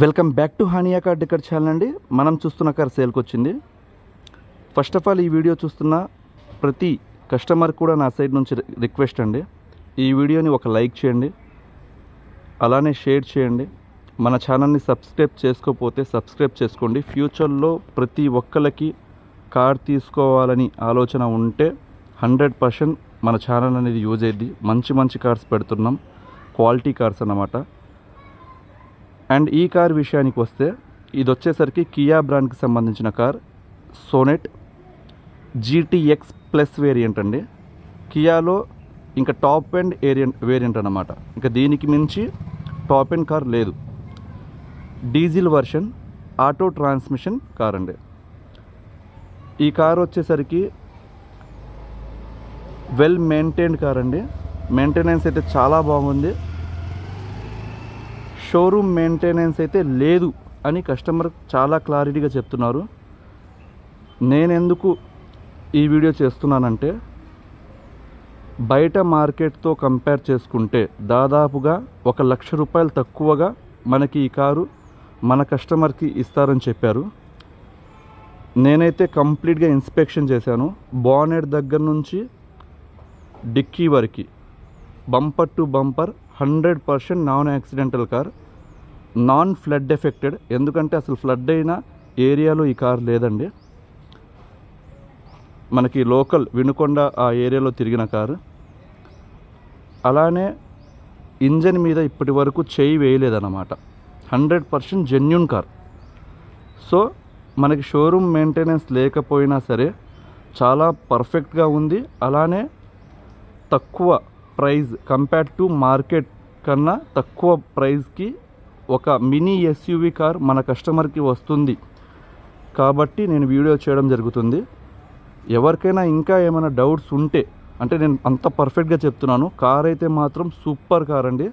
Welcome back to Hania car decor channel అండి. మనం చూస్తున్న కార్ సేల్కి వచ్చింది. ఫస్ట్ ఆఫ్ ఆల్ ఈ వీడియో చూస్తున్న ప్రతి కస్టమర్ కూడా నా సైడ్ నుంచి రిక్వెస్ట్ అండి, ఈ వీడియోని ఒక లైక్ చేయండి, అలానే షేర్ చేయండి. మన ఛానల్ని సబ్స్క్రైబ్ చేసుకోకపోతే సబ్స్క్రైబ్ చేసుకోండి. ఫ్యూచర్లో ప్రతి ఒక్కరికి కార్ తీసుకోవాలని ఆలోచన ఉంటే 100% మన ఛానల్ అనేది యూజ్ అయ్యింది. మంచి కార్స్ పెడుతున్నాం, క్వాలిటీ కార్స్ అన్నమాట. అండ్ ఈ కార్ విషయానికి వస్తే ఇది వచ్చేసరికి కియా బ్రాండ్కి సంబంధించిన car, Sonet GTX plus variant అండి. కియాలో ఇంకా టాప్ ఎండ్ వేరియంట్ అన్నమాట. ఇంకా దీనికి మించి టాప్ ఎండ్ కార్ లేదు. Diesel version auto transmission car అండి. ఈ కార్ వచ్చేసరికి వెల్ మెయింటైన్డ్ కార్ అండి. మెయింటెనెన్స్ అయితే చాలా బాగుంది. షోరూమ్ మెయింటెనెన్స్ అయితే లేదు అని కస్టమర్ చాలా క్లారిటీగా చెప్తున్నారు. నేను ఎందుకు ఈ వీడియో చేస్తున్నానంటే, బయట మార్కెట్తో కంపేర్ చేసుకుంటే దాదాపుగా 1 లక్ష రూపాయలు తక్కువగా మనకి ఈ కారు మన కస్టమర్కి ఇస్తారని చెప్పారు. నేనైతే కంప్లీట్గా ఇన్స్పెక్షన్ చేశాను. బానెట్ దగ్గర నుంచి డిక్కీ వరకు bumper to bumper 100% non accidental car, non flood affected. ఎందుకంటే అసలు ఫ్లడ్ అయిన ఏరియాలో ఈ కార్ లేదండి. మనకి లోకల్ వినుకొండ ఆ ఏరియాలో తిరిగిన కారు. అలానే ఇంజన్ మీద ఇప్పటి వరకు చేయి వేయలేదన్నమాట. 100% జెన్యూన్ కార్. సో మనకి షోరూమ్ మెయింటెనెన్స్ లేకపోయినా సరే చాలా పర్ఫెక్ట్గా ఉంది. అలానే తక్కువ ప్రైస్ కంపేర్ టు మార్కెట్ కన్నా తక్కువ ప్రైస్కి ఒక మినీ ఎస్యూవీ కార్ మన కస్టమర్కి వస్తుంది కాబట్టి నేను వీడియో చేయడం జరుగుతుంది. ఎవరికైనా ఇంకా ఏమైనా డౌట్స్ ఉంటే, అంటే నేను అంత పర్ఫెక్ట్గా చెప్తున్నాను, కార్ అయితే మాత్రం సూపర్ కార్ అండి.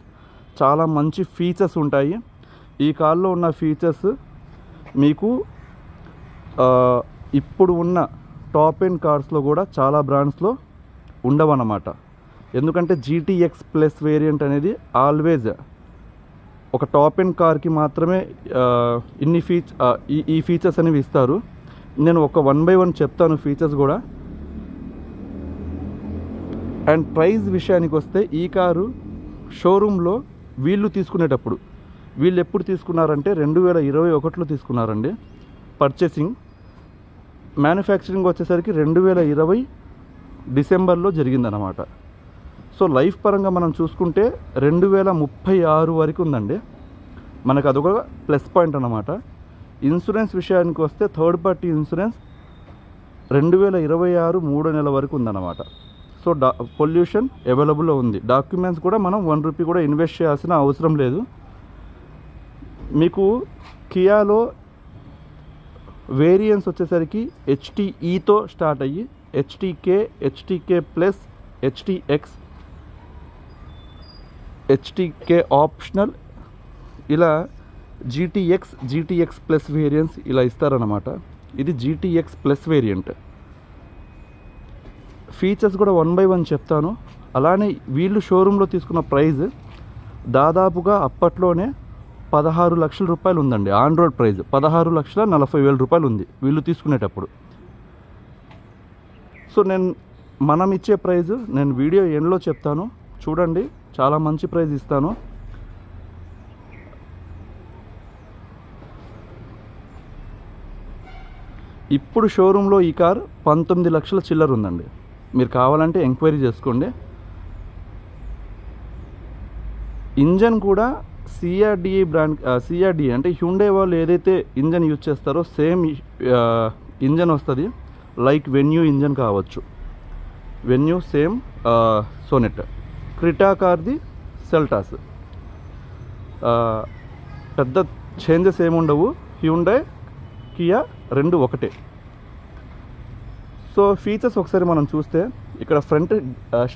చాలా మంచి ఫీచర్స్ ఉంటాయి ఈ కార్లో. ఉన్న ఫీచర్స్ మీకు ఇప్పుడు ఉన్న టాప్ ఎండ్ కార్స్లో కూడా చాలా బ్రాండ్స్లో ఉండవన్నమాట. ఎందుకంటే జీటీఎక్స్ ప్లస్ వేరియంట్ అనేది ఆల్వేజ్ ఒక టాప్ ఎండ్ కార్కి మాత్రమే ఈ ఫీచర్స్ అనేవి ఇస్తారు. నేను ఒక 1 by 1 చెప్తాను ఫీచర్స్ కూడా. అండ్ ప్రైస్ విషయానికి వస్తే ఈ కారు షోరూంలో వీళ్ళు తీసుకునేటప్పుడు, వీళ్ళు ఎప్పుడు తీసుకున్నారంటే 2021లో తీసుకున్నారండి పర్చేసింగ్. మ్యానుఫ్యాక్చరింగ్ వచ్చేసరికి 2020 డిసెంబర్లో జరిగిందనమాట. సో లైఫ్ పరంగా మనం చూసుకుంటే 2036 వరకు ఉందండి. మనకు అదొక ప్లస్ పాయింట్ అన్నమాట. ఇన్సూరెన్స్ విషయానికి వస్తే థర్డ్ పార్టీ ఇన్సూరెన్స్ 2026 3వ నెల వరకు ఉందన్నమాట. సో పొల్యూషన్ అవైలబుల్లో ఉంది. డాక్యుమెంట్స్ కూడా మనం 1 రూపీ కూడా ఇన్వెస్ట్ చేయాల్సిన అవసరం లేదు. మీకు కియాలో వేరియంట్స్ వచ్చేసరికి HTEతో స్టార్ట్ అయ్యి HTK plus, HTX, HTK optional, ఇలా GTX ప్లస్ వేరియంట్స్ ఇలా ఇస్తారన్నమాట. ఇది GTX ప్లస్ వేరియంట్. ఫీచర్స్ కూడా 1 by 1 చెప్తాను. అలానే వీళ్ళు షోరూంలో తీసుకున్న ప్రైస్ దాదాపుగా అప్పట్లోనే 16 లక్షల రూపాయలు ఉందండి. ఆన్ రోడ్ ప్రైస్ 16,40,000 రూపాయలు ఉంది వీళ్ళు తీసుకునేటప్పుడు. సో మనం ఇచ్చే ప్రైస్ నేను వీడియో ఎండ్లో చెప్తాను, చూడండి. చాలా మంచి ప్రైస్ ఇస్తాను. ఇప్పుడు షోరూంలో ఈ కార్ 19 లక్షల చిల్లర ఉందండి. మీరు కావాలంటే ఎంక్వైరీ చేసుకోండి. ఇంజన్ కూడా CRDA బ్రాండ్, CRDA అంటే హ్యుండై వాళ్ళు ఏదైతే ఇంజన్ యూజ్ చేస్తారో సేమ్ ఇంజన్ వస్తుంది. లైక్ వెన్యూ ఇంజన్ కావచ్చు, వెన్యూ సేమ్ సోనెట్. క్రిటా కార్ది సెల్టాస్. పెద్ద చేంజెస్ ఏముండవు. హ్యుండై కియా 2 ఒకటే. సో ఫీచర్స్ ఒకసారి మనం చూస్తే ఇక్కడ ఫ్రంట్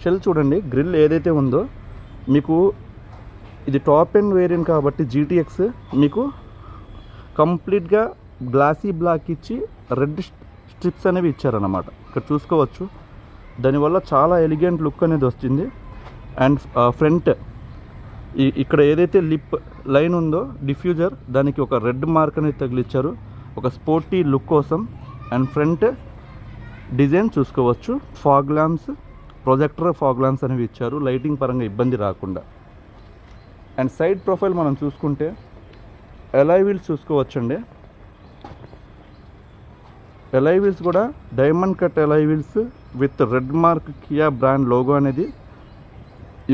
షెల్ చూడండి, గ్రిల్ ఏదైతే ఉందో మీకు ఇది టాప్ ఎండ్ వేరియంట్ కాబట్టి GTX మీకు కంప్లీట్గా గ్లాసీ బ్లాక్ ఇచ్చి రెడ్ స్ట్రిప్స్ అనేవి ఇచ్చారన్నమాట. ఇక్కడ చూసుకోవచ్చు. దానివల్ల చాలా ఎలిగెంట్ లుక్ అనేది వస్తుంది. అండ్ ఫ్రంట్ ఇక్కడ ఏదైతే లిప్ లైన్ ఉందో డిఫ్యూజర్, దానికి ఒక రెడ్ మార్క్ అనేది తగిలిచ్చారు ఒక స్పోర్టీ లుక్ కోసం. అండ్ ఫ్రంట్ డిజైన్ చూసుకోవచ్చు, fog lamps, projector fog lamps అనేవి ఇచ్చారు లైటింగ్ పరంగా ఇబ్బంది రాకుండా. అండ్ సైడ్ ప్రొఫైల్ మనం చూసుకుంటే అలాయ్ వీల్స్ చూసుకోవచ్చండి. అలాయ్ వీల్స్ కూడా diamond cut alloy wheels with red mark Kia brand logo అనేది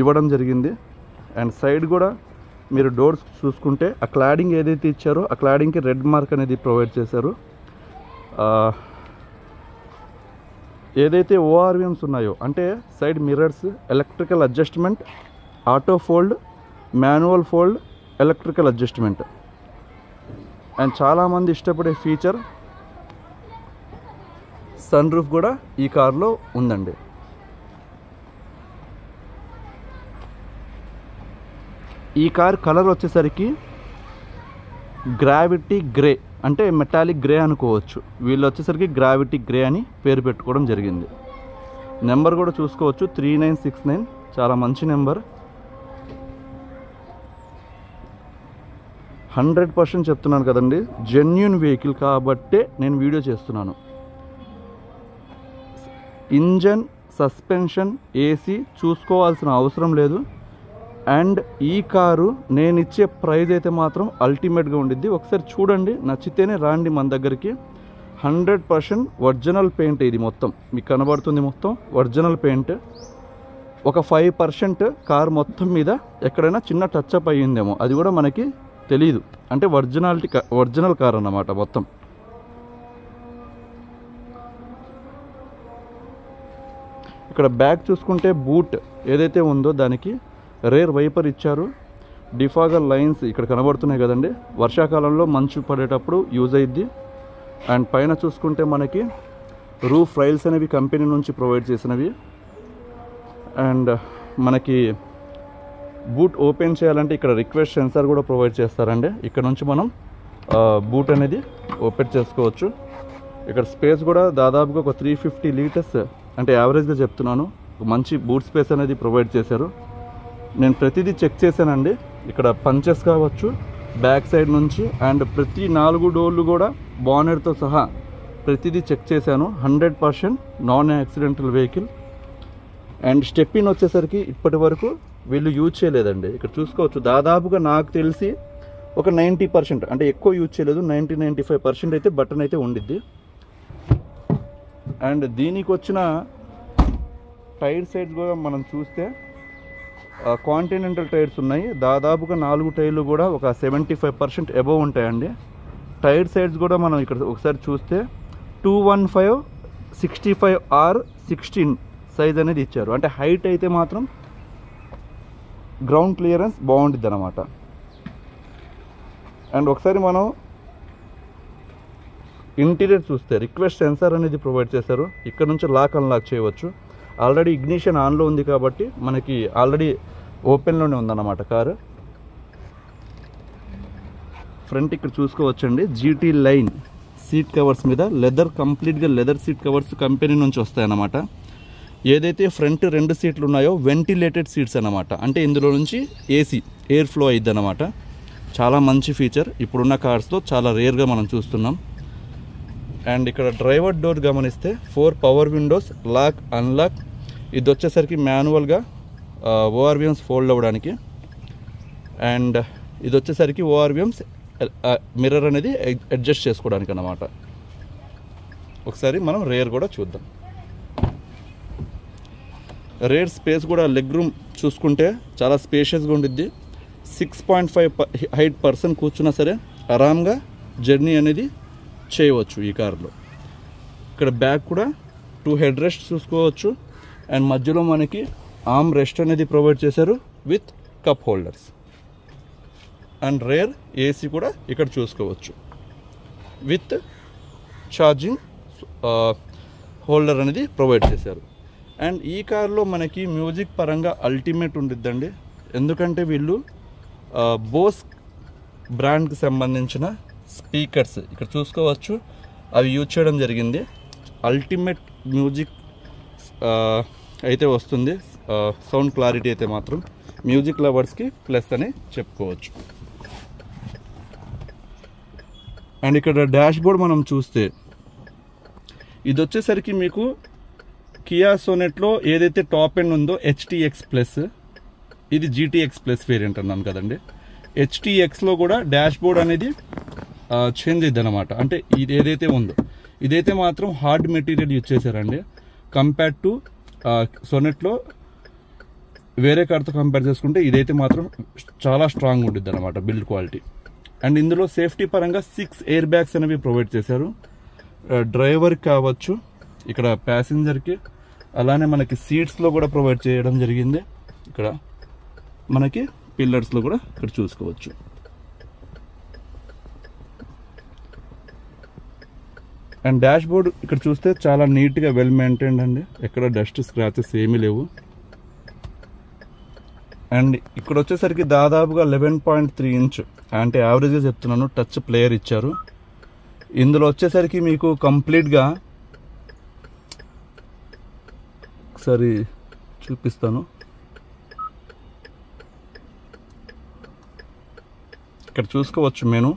ఇవ్వడం జరిగింది. అండ్ సైడ్ కూడా మీరు డోర్స్ చూసుకుంటే ఆ క్లాడింగ్ ఏదైతే ఇచ్చారో ఆ క్లాడింగ్కి రెడ్ మార్క్ అనేది ప్రొవైడ్ చేశారు. ఏదైతే ఓఆర్విఎమ్స్ ఉన్నాయో అంటే side mirrors, electrical adjustment, auto fold, manual fold, electrical adjustment. And చాలామంది ఇష్టపడే ఫీచర్ సన్ రూఫ్ కూడా ఈ కార్లో ఉందండి. ఈ కార్ కలర్ వచ్చేసరికి గ్రావిటీ గ్రే అంటే మెటాలిక్ గ్రే అనుకోవచ్చు. వీళ్ళు వచ్చేసరికి గ్రావిటీ గ్రే అని పేరు పెట్టుకోవడం జరిగింది. నెంబర్ కూడా చూసుకోవచ్చు 3969, చాలా మంచి నెంబర్. 100% చెప్తున్నాను కదండి, జెన్యూన్ వెహికల్ కాబట్టే నేను వీడియో చేస్తున్నాను. ఇంజన్, సస్పెన్షన్, ఏసీ చూసుకోవాల్సిన అవసరం లేదు. అండ్ ఈ కారు నేను ఇచ్చే ప్రైస్ అయితే మాత్రం అల్టిమేట్గా ఉండిద్ది. ఒకసారి చూడండి, నచ్చితేనే రాండి మన దగ్గరికి. 100% ఒరిజినల్ పెయింట్ ఇది మొత్తం మీకు కనబడుతుంది, మొత్తం ఒరిజినల్ పెయింట్. ఒక 5% కార్ మొత్తం మీద ఎక్కడైనా చిన్న టచ్అప్ అయ్యిందేమో, అది కూడా మనకి తెలీదు. అంటే ఒరిజినల్ కార్ అన్నమాట మొత్తం. ఇక్కడ బ్యాక్ చూసుకుంటే బూట్ ఏదైతే ఉందో దానికి రేర్ వైపర్ ఇచ్చారు. డిఫాగర్ లైన్స్ ఇక్కడ కనబడుతున్నాయి కదండి, వర్షాకాలంలో మంచు పడేటప్పుడు యూజ్ అయ్యిద్ది. అండ్ పైన చూసుకుంటే మనకి రూఫ్ రైల్స్ అనేవి కంపెనీ నుంచి ప్రొవైడ్ చేసినవి. అండ్ మనకి బూట్ ఓపెన్ చేయాలంటే ఇక్కడ రిక్వెస్ట్ సెన్సార్ కూడా ప్రొవైడ్ చేస్తారండి. ఇక్కడ నుంచి మనం బూట్ అనేది ఓపెన్ చేసుకోవచ్చు. ఇక్కడ స్పేస్ కూడా దాదాపుగా ఒక 350 లీటర్స్ అంటే యావరేజ్గా చెప్తున్నాను, మంచి బూట్ స్పేస్ అనేది ప్రొవైడ్ చేశారు. నేను ప్రతిదీ చెక్ చేశానండి. ఇక్కడ పంచెస్ కావచ్చు బ్యాక్ సైడ్ నుంచి, అండ్ ప్రతి 4 డోర్లు కూడా బానెట్తో సహా ప్రతిదీ చెక్ చేశాను. 100% నాన్ యాక్సిడెంటల్ వెహికల్. అండ్ స్టెప్పిన్ వచ్చేసరికి ఇప్పటి వరకు వీళ్ళు యూజ్ చేయలేదండి. ఇక్కడ చూసుకోవచ్చు, దాదాపుగా నాకు తెలిసి ఒక 90% అంటే ఎక్కువ యూజ్ చేయలేదు, 90-95% అయితే బటన్ అయితే ఉండిద్ది. అండ్ దీనికి వచ్చిన టైర్ సైడ్స్ కూడా మనం చూస్తే కాంటినెంటల్ టైర్స్ ఉన్నాయి. దాదాపుగా 4 టైర్లు కూడా ఒక 75% అబవ్ ఉంటాయండి. టైర్ సైడ్స్ కూడా మనం ఇక్కడ ఒకసారి చూస్తే 215/65R16 సైజ్ అనేది ఇచ్చారు. అంటే హైట్ అయితే మాత్రం గ్రౌండ్ క్లియరెన్స్ బాగుంటుంది అన్నమాట. అండ్ ఒకసారి మనం ఇంటీరియర్ చూస్తే రిక్వెస్ట్ సెన్సార్ అనేది ప్రొవైడ్ చేశారు. ఇక్కడ నుంచి లాక్ అన్లాక్ చేయవచ్చు. ఆల్రెడీ ఇగ్నిషన్ ఆన్లో ఉంది కాబట్టి మనకి ఆల్రెడీ ఓపెన్లోనే ఉందన్నమాట కారు. ఫ్రంట్ ఇక్కడ చూసుకోవచ్చండి, జీటీ లైన్ సీట్ కవర్స్ మీద కంప్లీట్గా లెదర్ సీట్ కవర్స్ కంపెనీ నుంచి వస్తాయన్నమాట. ఏదైతే ఫ్రంట్ 2 సీట్లు ఉన్నాయో వెంటిలేటెడ్ సీట్స్ అన్నమాట. అంటే ఇందులో నుంచి ఎయిర్ ఫ్లో అయ్యిద్ది అన్నమాట. చాలా మంచి ఫీచర్, ఇప్పుడున్న కార్స్లో చాలా రేర్గా మనం చూస్తున్నాం. అండ్ ఇక్కడ డ్రైవర్ డోర్ గమనిస్తే 4 పవర్ విండోస్, లాక్ అన్లాక్. ఇది వచ్చేసరికి మాన్యువల్గా ఓఆర్విఎమ్స్ ఫోల్డ్ అవ్వడానికి. అండ్ ఇది వచ్చేసరికి ఓఆర్విఎమ్స్ మిర్రర్ అనేది అడ్జస్ట్ చేసుకోవడానికి అన్నమాట. ఒకసారి మనం రేర్ కూడా చూద్దాం. రేర్ స్పేస్ కూడా లెగ్ రూమ్ చూసుకుంటే చాలా స్పేషియస్గా ఉండిద్ది. 6.5 హైట్ పర్సన్ కూర్చున్నా సరే ఆరామ్గా జర్నీ అనేది చేయవచ్చు ఈ కార్లో. ఇక్కడ బ్యాక్ కూడా 2 హెడ్ రెస్ట్ చూసుకోవచ్చు. అండ్ మధ్యలో మనకి ఆర్మ్ రెస్ట్ అనేది ప్రొవైడ్ చేశారు with cup holders. And rare AC కూడా ఇక్కడ చూసుకోవచ్చు విత్ ఛార్జింగ్ హోల్డర్ అనేది ప్రొవైడ్ చేశారు. అండ్ ఈ కార్లో మనకి మ్యూజిక్ పరంగా అల్టిమేట్ ఉండిద్దండి. ఎందుకంటే వీళ్ళు బోస్ బ్రాండ్కి సంబంధించిన స్పీకర్స్ ఇక్కడ చూసుకోవచ్చు, అవి యూజ్ చేయడం జరిగింది. అల్టిమేట్ మ్యూజిక్ అయితే వస్తుంది, సౌండ్ క్లారిటీ అయితే మాత్రం మ్యూజిక్ లవర్స్కి ప్లస్ అని చెప్పుకోవచ్చు. అండ్ ఇక్కడ డాష్ బోర్డ్ మనం చూస్తే ఇది వచ్చేసరికి మీకు కియా సోనెట్లో ఏదైతే టాప్ ఎండ్ ఉందో హెచ్టీఎక్స్ ప్లస్, ఇది జీటీఎక్స్ ప్లస్ వేరియంట్ అన్నాను కదండి. హెచ్టీఎక్స్లో కూడా డాష్ బోర్డ్ అనేది చేంజ్ అయింది అనమాట. అంటే ఇది ఏదైతే ఉందో ఇదైతే మాత్రం హార్డ్ మెటీరియల్ యూజ్ చేశారండి. కంపేర్ టు సోనెట్లో వేరే కార్తో కంపేర్ చేసుకుంటే ఇదైతే మాత్రం చాలా స్ట్రాంగ్ ఉంటుంది అనమాట బిల్డ్ క్వాలిటీ. అండ్ ఇందులో సేఫ్టీ పరంగా 6 ఎయిర్ బ్యాగ్స్ అనేవి ప్రొవైడ్ చేశారు. డ్రైవర్ కావచ్చు, ఇక్కడ ప్యాసింజర్కి, అలానే మనకి సీట్స్లో కూడా ప్రొవైడ్ చేయడం జరిగింది. ఇక్కడ మనకి పిల్లర్స్లో కూడా ఇక్కడ చూసుకోవచ్చు. అండ్ డాష్ బోర్డ్ ఇక్కడ చూస్తే చాలా నీట్గా వెల్ మెయింటైన్డ్ అండి. ఎక్కడ డస్ట్ స్క్రాచెస్ ఏమీ లేవు. అండ్ ఇక్కడ వచ్చేసరికి దాదాపుగా 11.3 ఇంచ్ అంటే యావరేజ్గా చెప్తున్నాను టచ్ ప్లేయర్ ఇచ్చారు. ఇందులో వచ్చేసరికి మీకు కంప్లీట్గా ఒకసారి చూపిస్తాను. ఇక్కడ చూసుకోవచ్చు మెను.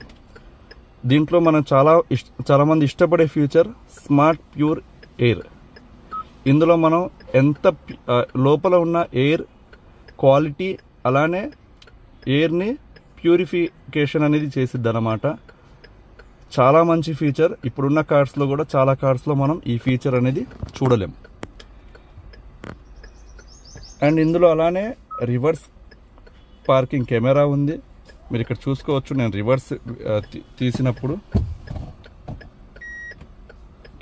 దీంట్లో మనం చాలామంది ఇష్టపడే ఫీచర్ స్మార్ట్ ప్యూర్ ఎయిర్. ఇందులో మనం ఎంత లోపల ఉన్న ఎయిర్ క్వాలిటీ అలానే ఎయిర్ని ప్యూరిఫికేషన్ అనేది చేసిద్ది అన్నమాట. చాలా మంచి ఫీచర్. ఇప్పుడున్న కార్స్లో కూడా చాలా కార్స్లో మనం ఈ ఫీచర్ అనేది చూడలేం. అండ్ ఇందులో అలానే రివర్స్ పార్కింగ్ కెమెరా ఉంది. మీరు ఇక్కడ చూసుకోవచ్చు. నేను రివర్స్ తీసినప్పుడు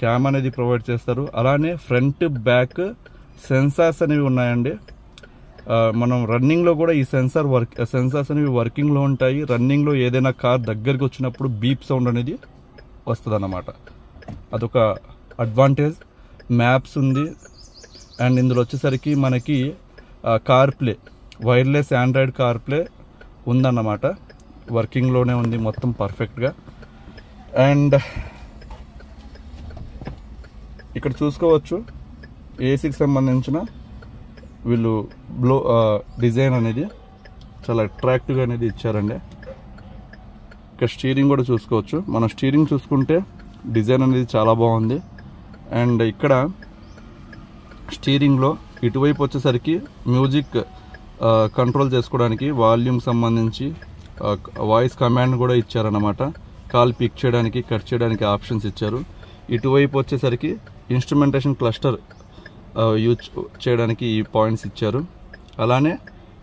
క్యామ్ అనేది ప్రొవైడ్ చేస్తారు. అలానే ఫ్రంట్ బ్యాక్ సెన్సార్స్ అనేవి ఉన్నాయండి. మనం రన్నింగ్లో కూడా ఈ సెన్సార్స్ అనేవి వర్కింగ్లో ఉంటాయి. రన్నింగ్లో ఏదైనా కార్ దగ్గరికి వచ్చినప్పుడు బీప్ సౌండ్ అనేది వస్తుంది అన్నమాట. అదొక అడ్వాంటేజ్. మ్యాప్స్ ఉంది. అండ్ ఇందులో వచ్చేసరికి మనకి కార్ప్లే, వైర్లెస్ ఆండ్రాయిడ్ కార్ప్లే ఉందన్నమాట. వర్కింగ్లోనే ఉంది మొత్తం పర్ఫెక్ట్గా. అండ్ ఇక్కడ చూసుకోవచ్చు ఏసీకి సంబంధించిన వీళ్ళు డిజైన్ అనేది చాలా అట్రాక్టివ్గా అనేది ఇచ్చారండి. ఇక్కడ స్టీరింగ్ కూడా చూసుకోవచ్చు. మనం స్టీరింగ్ చూసుకుంటే డిజైన్ అనేది చాలా బాగుంది. అండ్ ఇక్కడ స్టీరింగ్లో ఇటువైపు వచ్చేసరికి మ్యూజిక్ కంట్రోల్ చేసుకోవడానికి వాల్యూమ్ సంబంధించి వాయిస్ కమాండ్ కూడా ఇచ్చారన్నమాట. కాల్ పిక్ చేయడానికి, కట్ చేయడానికి ఆప్షన్స్ ఇచ్చారు. ఇటువైపు వచ్చేసరికి ఇన్స్ట్రుమెంటేషన్ క్లస్టర్ యూజ్ చేయడానికి ఈ పాయింట్స్ ఇచ్చారు. అలానే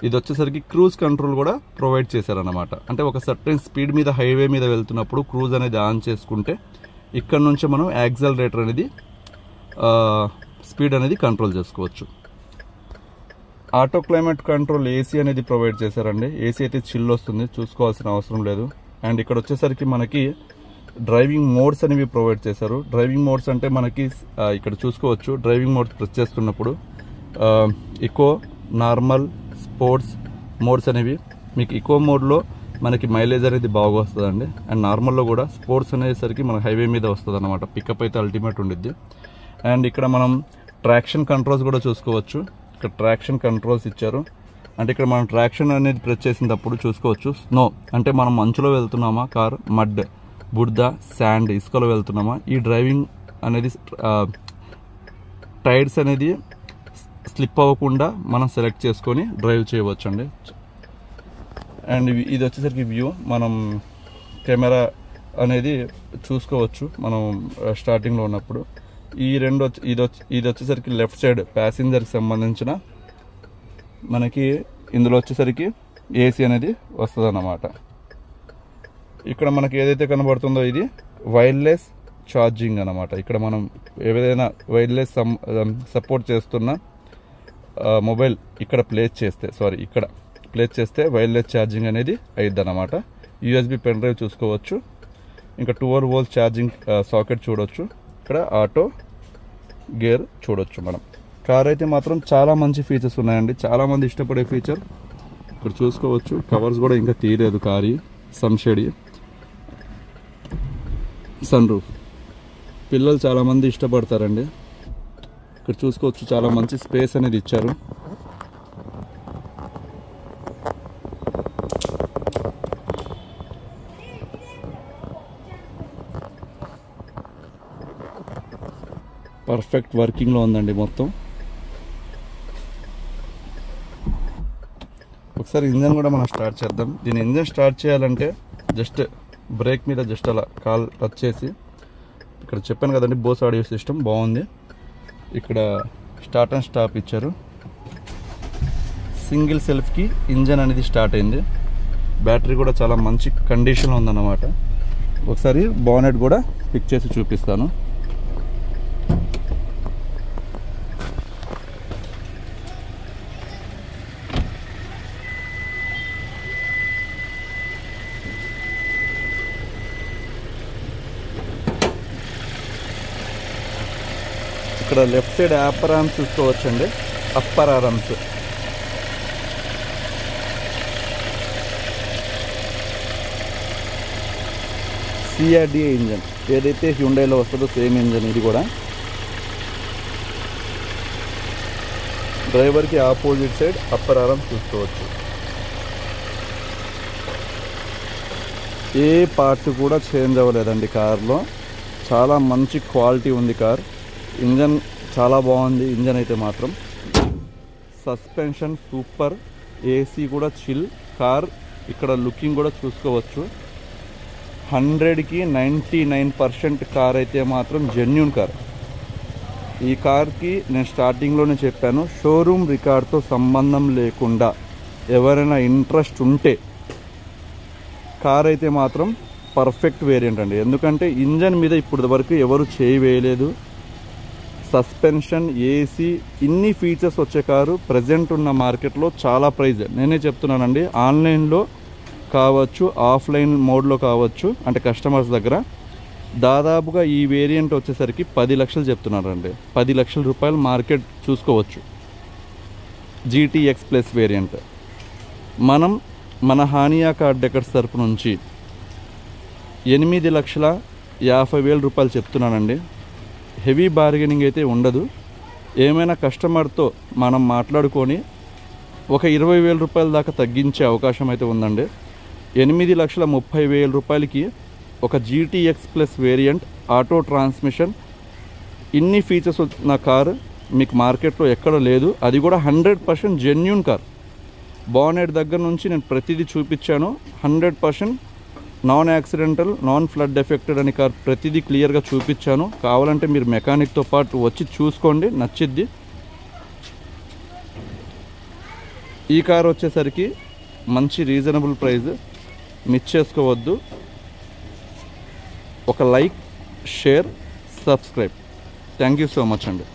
ఇది వచ్చేసరికి క్రూజ్ కంట్రోల్ కూడా ప్రొవైడ్ చేశారన్నమాట. అంటే ఒక సర్టెన్ స్పీడ్ మీద హైవే మీద వెళ్తున్నప్పుడు క్రూజ్ అనేది ఆన్ చేసుకుంటే ఇక్కడ నుంచి మనం యాక్సలరేటర్ అనేది స్పీడ్ అనేది కంట్రోల్ చేసుకోవచ్చు. ఆటో క్లైమేట్ కంట్రోల్ ఏసీ అనేది ప్రొవైడ్ చేశారండి. ఏసీ అయితే చిల్ వస్తుంది, చూసుకోవాల్సిన అవసరం లేదు. అండ్ ఇక్కడ వచ్చేసరికి మనకి డ్రైవింగ్ మోడ్స్ అనేవి ప్రొవైడ్ చేశారు. డ్రైవింగ్ మోడ్స్ అంటే మనకి ఇక్కడ చూసుకోవచ్చు. డ్రైవింగ్ మోడ్స్ ప్రెస్ చేస్తున్నప్పుడు ఇకో, నార్మల్, స్పోర్ట్స్ మోడ్స్ అనేవి మీకు ఇకో మోడ్లో మనకి మైలేజ్ అనేది బాగా వస్తుందండి. అండ్ నార్మల్లో కూడా స్పోర్ట్స్ అనేసరికి మన హైవే మీద వస్తుంది అనమాట. పికప్ అయితే అల్టిమేట్ ఉండిద్ది. అండ్ ఇక్కడ మనం ట్రాక్షన్ కంట్రోల్స్ కూడా చూసుకోవచ్చు. ఇక్కడ ట్రాక్షన్ కంట్రోల్స్ ఇచ్చారు. అంటే ఇక్కడ మనం ట్రాక్షన్ అనేది ప్రెస్ చేసినప్పుడు చూసుకోవచ్చు. స్నో అంటే మనం మంచులో వెళ్తున్నామా, కార్ మడ్, బురద, శాండ్, ఇసుకలో వెళ్తున్నామా, ఈ డ్రైవింగ్ అనేది టైర్స్ అనేది స్లిప్ అవ్వకుండా మనం సెలెక్ట్ చేసుకొని డ్రైవ్ చేయవచ్చు అండి. అండ్ ఇది వచ్చేసరికి వ్యూ, మనం కెమెరా అనేది చూసుకోవచ్చు మనం స్టార్టింగ్లో ఉన్నప్పుడు. ఇది వచ్చేసరికి లెఫ్ట్ సైడ్ ప్యాసింజర్కి సంబంధించిన మనకి ఇందులో వచ్చేసరికి ఏసీ అనేది వస్తుంది అన్నమాట. ఇక్కడ మనకి ఏదైతే కనబడుతుందో ఇది వైర్లెస్ ఛార్జింగ్ అన్నమాట. ఇక్కడ మనం ఏదైనా వైర్లెస్ సపోర్ట్ చేస్తున్న మొబైల్ ఇక్కడ ప్లేస్ చేస్తే వైర్లెస్ ఛార్జింగ్ అనేది అయ్యిద్ది అన్నమాట. యూఎస్బి పెన్ డ్రైవ్ చూసుకోవచ్చు. ఇంకా 12 వోల్ట్ ఛార్జింగ్ సాకెట్ చూడొచ్చు. ఇక్కడ ఆటో గేర్ చూడొచ్చు మనం. కార్ అయితే మాత్రం చాలా మంచి ఫీచర్స్ ఉన్నాయండి. చాలామంది ఇష్టపడే ఫీచర్ ఇక్కడ చూసుకోవచ్చు. కవర్స్ కూడా ఇంకా తీయలేదు కారు, సన్షేడ్, సన్ రూఫ్. పిల్లలు చాలామంది ఇష్టపడతారండి. ఇక్కడ చూసుకోవచ్చు చాలా మంచి స్పేస్ అనేది ఇచ్చారు. పర్ఫెక్ట్ వర్కింగ్లో ఉందండి మొత్తం. ఒకసారి ఇంజన్ కూడా మనం స్టార్ట్ చేద్దాం. దీని ఇంజన్ స్టార్ట్ చేయాలంటే జస్ట్ బ్రేక్ మీద జస్ట్ అలా కాల్ టచ్ చేసి, ఇక్కడ చెప్పాను కదండి బోస్ ఆడియో సిస్టమ్ బాగుంది. ఇక్కడ స్టార్ట్ అండ్ స్టాప్ ఇచ్చారు. సింగిల్ సెల్ఫ్కి ఇంజన్ అనేది స్టార్ట్ అయింది. బ్యాటరీ కూడా చాలా మంచి కండిషన్లో ఉందన్నమాట. ఒకసారి బానెట్ కూడా పిక్ చేసి చూపిస్తాను. ఇక్కడ లెఫ్ట్ సైడ్ అప్పర్ ఆర్మ్స్ చూసుకోవచ్చండి. అప్పర్ ఆర్మ్స్ CRDA ఇంజన్, ఏదైతే హ్యుండైలో వస్తుందో సేమ్ ఇంజన్ ఇది కూడా. డ్రైవర్కి ఆపోజిట్ సైడ్ అప్పర్ ఆర్మ్ చూసుకోవచ్చు. ఏ పార్ట్ కూడా చేంజ్ అవ్వలేదండి కార్లో. చాలా మంచి క్వాలిటీ ఉంది కార్. ఇంజన్ చాలా బాగుంది. ఇంజన్ అయితే మాత్రం సస్పెన్షన్ సూపర్, AC కూడా చిల్. కార్ ఇక్కడ లుకింగ్ కూడా చూసుకోవచ్చు. 100కి 99% కార్ అయితే మాత్రం జెన్యూన్ కార్. ఈ కార్కి నేను స్టార్టింగ్లోనే చెప్పాను, షోరూమ్ రికార్డ్తో సంబంధం లేకుండా ఎవరైనా ఇంట్రెస్ట్ ఉంటే కార్ అయితే మాత్రం పర్ఫెక్ట్ వేరియంట్ అండి. ఎందుకంటే ఇంజన్ మీద ఇప్పటి వరకు ఎవరు చేయి వేయలేదు. సస్పెన్షన్, AC ఇన్ని ఫీచర్స్ వచ్చే కారు ప్రజెంట్ ఉన్న మార్కెట్లో చాలా ప్రైజ్. నేనే చెప్తున్నానండి, ఆన్లైన్లో కావచ్చు, ఆఫ్లైన్ మోడ్లో కావచ్చు, అంటే కస్టమర్స్ దగ్గర దాదాపుగా ఈ వేరియంట్ వచ్చేసరికి 10 లక్షలు చెప్తున్నారండి. 10 లక్షల రూపాయలు మార్కెట్ చూసుకోవచ్చు. GTX ప్లస్ వేరియంట్ మనం మన హానియా కార్ డెకర్స్ తరపు నుంచి 8,50,000 రూపాయలు చెప్తున్నానండి. హెవీ బార్గెనింగ్ అయితే ఉండదు. ఏమైనా కస్టమర్తో మనం మాట్లాడుకొని ఒక 20,000 రూపాయల దాకా తగ్గించే అవకాశం అయితే ఉందండి. 8,30,000 రూపాయలకి ఒక GTX plus variant, auto transmission, ఇన్ని ఫీచర్స్ ఉన్న కారు మీకు మార్కెట్లో ఎక్కడ లేదు. అది కూడా 100% జెన్యూన్ కార్. బానెట్ దగ్గర నుంచి నేను ప్రతిదీ చూపించాను. 100% non accidental, non flood affected అని కార్ ప్రతిదీ క్లియర్గా చూపించాను. కావాలంటే మీరు మెకానిక్తో పాటు వచ్చి చూసుకోండి, నచ్చిద్ది. ఈ కార్ వచ్చేసరికి మంచి రీజనబుల్ ప్రైస్, మిస్ చేసుకోవద్దు. ఒక like, share, subscribe. Thank you so much అండి.